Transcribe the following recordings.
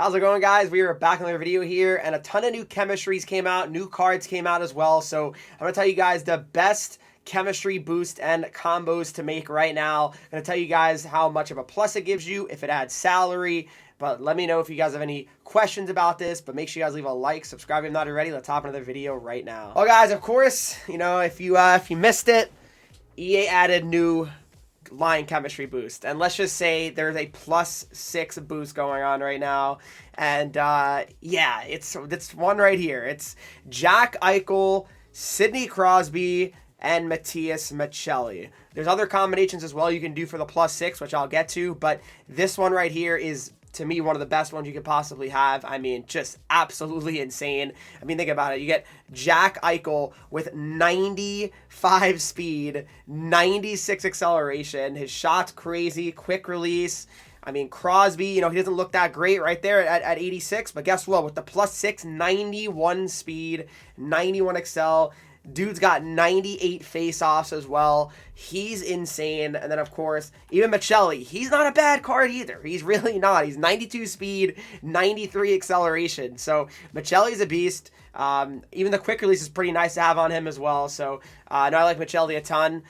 How's it going, guys? We are back in another video here, and a ton of new chemistries came out, new cards came out as well. So I'm going to tell you guys the best chemistry boost and combos to make right now. I'm going to tell you guys how much of a plus it gives you if it adds salary. But let me know if you guys have any questions about this. But make sure you guys leave a like, subscribe if you're not already. Let's hop into the video right now. Well, guys, of course, if you missed it, EA added new line chemistry boost, and let's just say there's a +6 boost going on right now, and yeah, it's one right here. It's Jack Eichel, Sidney Crosby, and Matias Michelli. There's other combinations as well you can do for the +6, which I'll get to, but this one right here is, to me, one of the best ones you could possibly have. I mean, just absolutely insane. I mean, think about it. You get Jack Eichel with 95 speed, 96 acceleration. His shot's crazy, quick release. I mean, Crosby, he doesn't look that great right there at 86, but guess what? With the +6, 91 speed, 91 excel. Dude's got 98 face-offs as well. He's insane. And then, of course, even Michelli. He's not a bad card either. He's really not. He's 92 speed, 93 acceleration. So Michelli's a beast. Even the quick release is pretty nice to have on him as well. So I like Michelli a ton.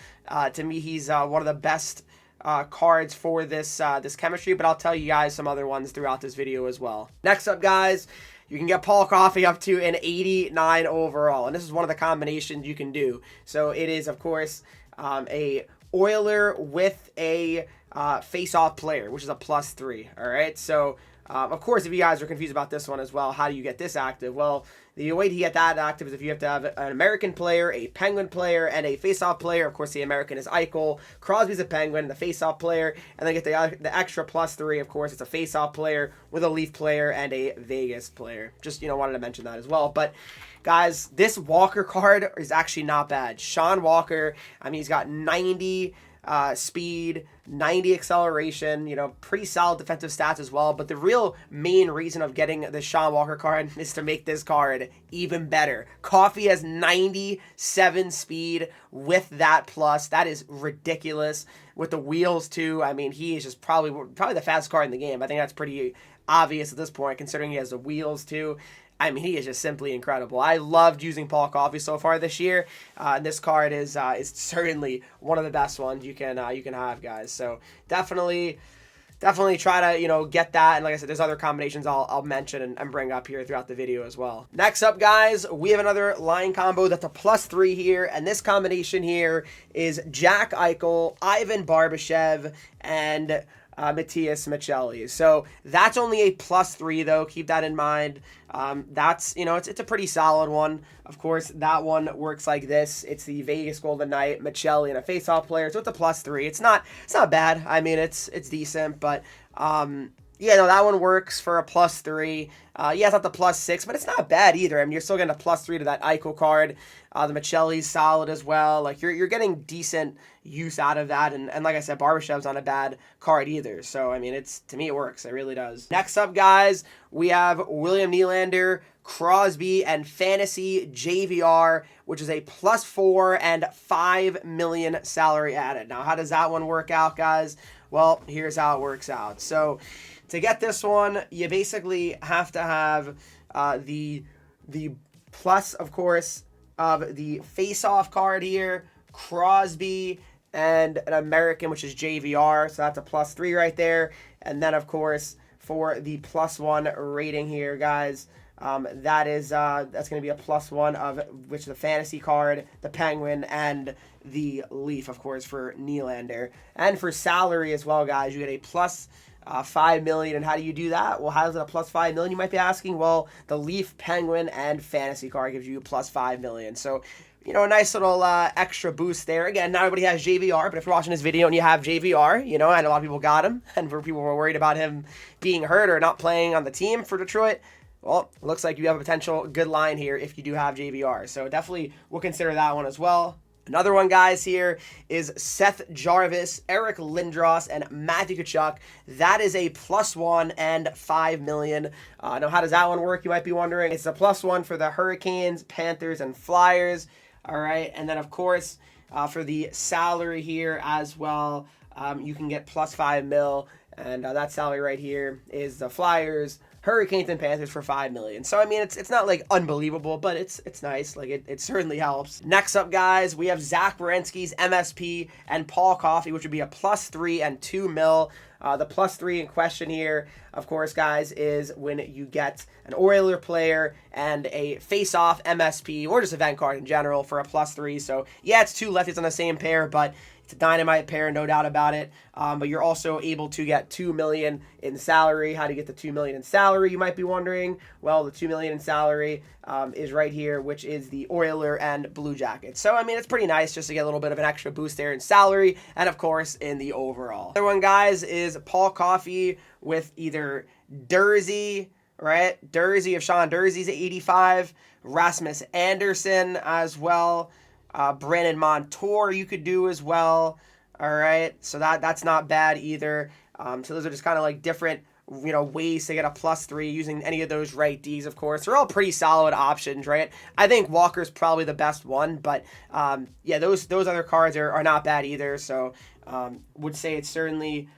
To me, he's one of the best cards for this chemistry. But I'll tell you guys some other ones throughout this video as well. Next up, guys, you can get Paul Coffey up to an 89 overall. And this is one of the combinations you can do. So it is, of course, a Oiler with a face-off player, which is a +3. All right. So, of course, if you guys are confused about this one as well, how do you get this active? Well, the way to get that active is if you have to have an American player, a Penguin player, and a face-off player. Of course, the American is Eichel. Crosby's a Penguin, the face-off player. And then get the extra +3, of course. It's a face-off player with a Leaf player and a Vegas player. Just, wanted to mention that as well. But, guys, this Walker card is actually not bad. Sean Walker, I mean, he's got 90 speed, 90 acceleration, pretty solid defensive stats as well. But the real main reason of getting the Sean Walker card is to make this card even better. Coffey has 97 speed with that plus. That is ridiculous. With the wheels too, I mean, he is just probably the fastest card in the game. I think that's pretty obvious at this point, considering he has the wheels too. I mean, he is just simply incredible. I loved using Paul Coffey so far this year. This card is certainly one of the best ones you can have, guys. So definitely try to get that. And like I said, there's other combinations I'll mention and bring up here throughout the video as well. Next up, guys, we have another line combo that's a +3 here, and this combination here is Jack Eichel, Ivan Barbashev, and Matias Michelli. So that's only a +3 though. Keep that in mind. That's it's a pretty solid one. Of course, that one works like this. It's the Vegas Golden Knight, Michelli, and a face-off player. So it's a +3. It's not bad. I mean, it's decent, but yeah, no, that one works for a +3. Yeah, it's not the +6, but it's not bad either. I mean, you're still getting a +3 to that Eichel card. The Michelli's solid as well. Like, you're getting decent use out of that. And like I said, Barbashev's not a bad card either. So, I mean, to me, it works. It really does. Next up, guys, we have William Nylander, Crosby, and Fantasy JVR, which is a +4 and 5 million salary added. Now, how does that one work out, guys? Well, here's how it works out. So, to get this one, you basically have to have the plus, of course, of the face-off card here, Crosby, and an American, which is JVR. So that's a +3 right there. And then, of course, for the +1 rating here, guys, that's going to be a +1 of which the fantasy card, the Penguin, and the Leaf, of course, for Nylander. And for salary as well, guys, you get a +5 million. And how do you do that? Well, how is it a +5 million, you might be asking? Well, the Leaf, Penguin, and fantasy card gives you a +5 million. So, a nice little extra boost there. Again, not everybody has JVR, but if you're watching this video and you have JVR, and a lot of people got him, and for people who were worried about him being hurt or not playing on the team for Detroit, well, it looks like you have a potential good line here if you do have JVR. So definitely we'll consider that one as well. Another one, guys, here is Seth Jarvis, Eric Lindros, and Matthew Tkachuk. That is a +1 and 5 million. Now, how does that one work, you might be wondering? It's a +1 for the Hurricanes, Panthers, and Flyers. All right, and then, of course, for the salary here as well, you can get +5 mil. And that salary right here is the Flyers, Hurricanes and Panthers for $5 million. So I mean, it's not like unbelievable, but it's nice. Like it certainly helps. Next up, guys, we have Zach Werenski's MSP and Paul Coffey, which would be a +3 and $2 million. The +3 in question here, of course, guys, is when you get an Oiler player and a face-off MSP or just event card in general for a +3. So yeah, it's two lefties on the same pair, but it's a dynamite pair, no doubt about it. But you're also able to get $2 million in salary. How do you get the $2 million in salary, you might be wondering? Well, the $2 million in salary is right here, which is the Oiler and Blue Jackets. So, I mean, it's pretty nice just to get a little bit of an extra boost there in salary and, of course, in the overall. The other one, guys, is Paul Coffey with either Dursey, right? Dursey of Sean Dursey's at 85. Rasmus Anderson as well. Brandon Montour you could do as well. All right, so that's not bad either. So those are just kind of like different, ways to get a +3 using any of those right Ds, of course. They're all pretty solid options, right? I think Walker's probably the best one, but yeah, those other cards are not bad either. So would say it's certainly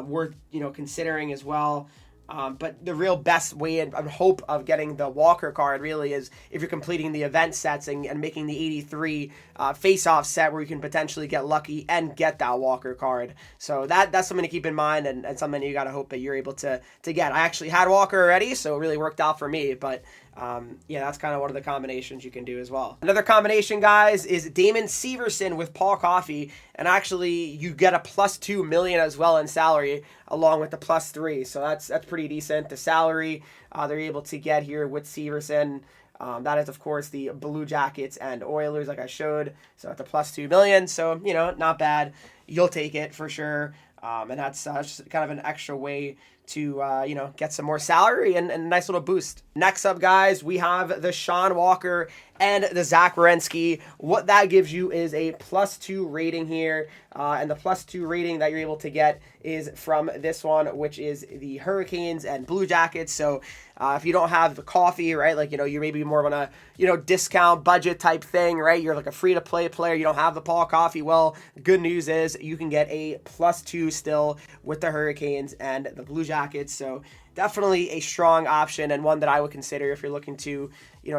worth considering as well. But the real best way and hope of getting the Walker card really is if you're completing the event sets and making the 83 face-off set where you can potentially get lucky and get that Walker card. So that's something to keep in mind and something you got to hope that you're able to get. I actually had Walker already, so it really worked out for me. But yeah, that's kind of one of the combinations you can do as well. Another combination, guys, is Damon Severson with Paul Coffey. And actually, you get a +2 million as well in salary along with the +3. So that's pretty decent. The salary they're able to get here with Severson. That is, of course, the Blue Jackets and Oilers, like I showed. So at the +2 million. So, not bad. You'll take it for sure. And that's just kind of an extra way to, get some more salary and a nice little boost. Next up, guys, we have the Sean Walker and the Zach Werenski. What that gives you is a +2 rating here. And the +2 rating that you're able to get is from this one, which is the Hurricanes and Blue Jackets. So if you don't have the Coffee, right, like, you're maybe more on a, discount budget type thing, right? You're like a free-to-play player. You don't have the Paul Coffee. Well, good news is you can get a +2 still with the Hurricanes and the Blue Jackets. So definitely a strong option and one that I would consider if you're looking to,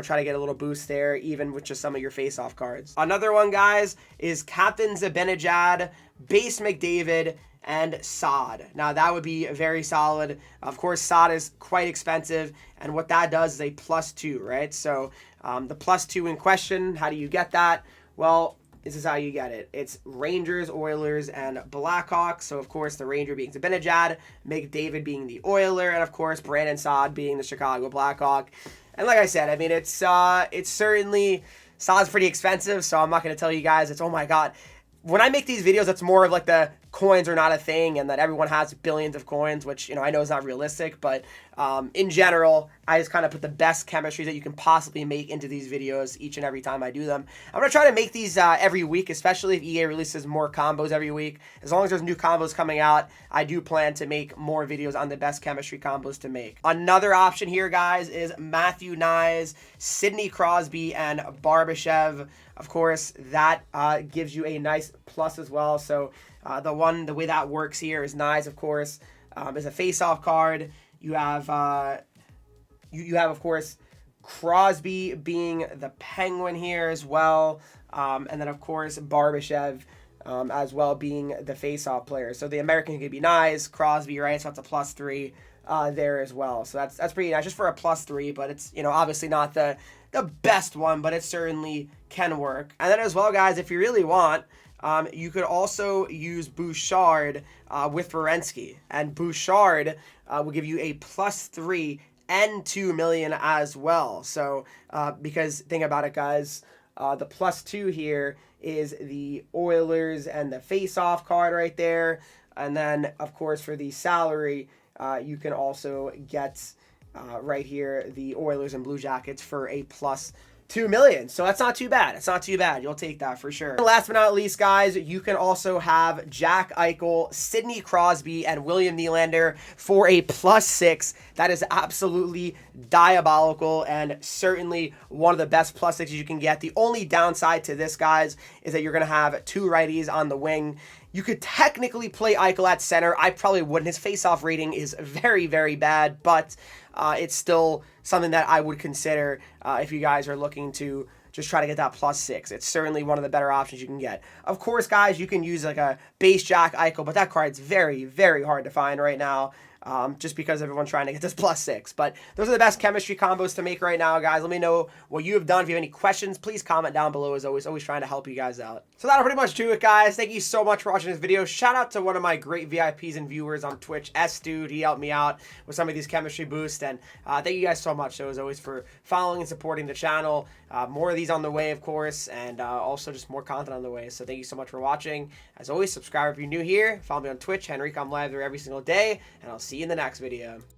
try to get a little boost there, even with just some of your face-off cards. Another one, guys, is Captain Zibanejad, Base McDavid, and Saad. Now, that would be very solid. Of course, Saad is quite expensive, and what that does is a +2, right? So the +2 in question, how do you get that? Well, this is how you get it. It's Rangers, Oilers, and Blackhawks. So, of course, the Ranger being Zibanejad, McDavid being the Oiler, and, of course, Brandon Saad being the Chicago Blackhawk. And like I said, I mean, it's certainly, Saad's pretty expensive, so I'm not going to tell you guys it's, oh my God. When I make these videos, it's more of like the coins are not a thing and that everyone has billions of coins, which, I know is not realistic. But in general, I just kind of put the best chemistries that you can possibly make into these videos each and every time I do them. I'm going to try to make these every week, especially if EA releases more combos every week. As long as there's new combos coming out, I do plan to make more videos on the best chemistry combos to make. Another option here, guys, is Matthew Knies, Sidney Crosby, and Barbashev. Of course, that gives you a nice plus as well. So the way that works here is Knies, of course, is a face-off card. You have you have, of course, Crosby being the Penguin here as well, and then, of course, Barbashev as well being the face-off player. So the American could be Knies, Crosby, right? So that's a +3 there as well. So that's pretty nice, just for a +3. But it's obviously not the best one, but it certainly can work. And then as well, guys, if you really want, you could also use Bouchard with Werenski. And Bouchard will give you a +3 and $2 million as well. So because think about it, guys, the +2 here is the Oilers and the face-off card right there. And then, of course, for the salary, you can also get right here the Oilers and Blue Jackets for a +2 million. So that's not too bad. It's not too bad. You'll take that for sure. And last but not least, guys, you can also have Jack Eichel, Sidney Crosby, and William Nylander for a +6. That is absolutely diabolical and certainly one of the best +6s you can get. The only downside to this, guys, is that you're going to have two righties on the wing. You could technically play Eichel at center. I probably wouldn't. His face-off rating is very, very bad, but it's still something that I would consider if you guys are looking to just try to get that +6. It's certainly one of the better options you can get. Of course, guys, you can use like a base Jack Eichel, but that card's very, very hard to find right now. Just because everyone's trying to get this +6. But those are the best chemistry combos to make right now, guys. Let me know what you have done. If you have any questions, please comment down below. As always trying to help you guys out. So that'll pretty much do it, guys. Thank you so much for watching this video. Shout out to one of my great VIPs and viewers on Twitch, S-Dude. He helped me out with some of these chemistry boosts. And thank you guys so much, so as always, for following and supporting the channel. More of these on the way, of course, and also just more content on the way. So thank you so much for watching. As always, subscribe if you're new here. Follow me on Twitch, Henreek. I'm live there every single day, and I'll see you in the next video.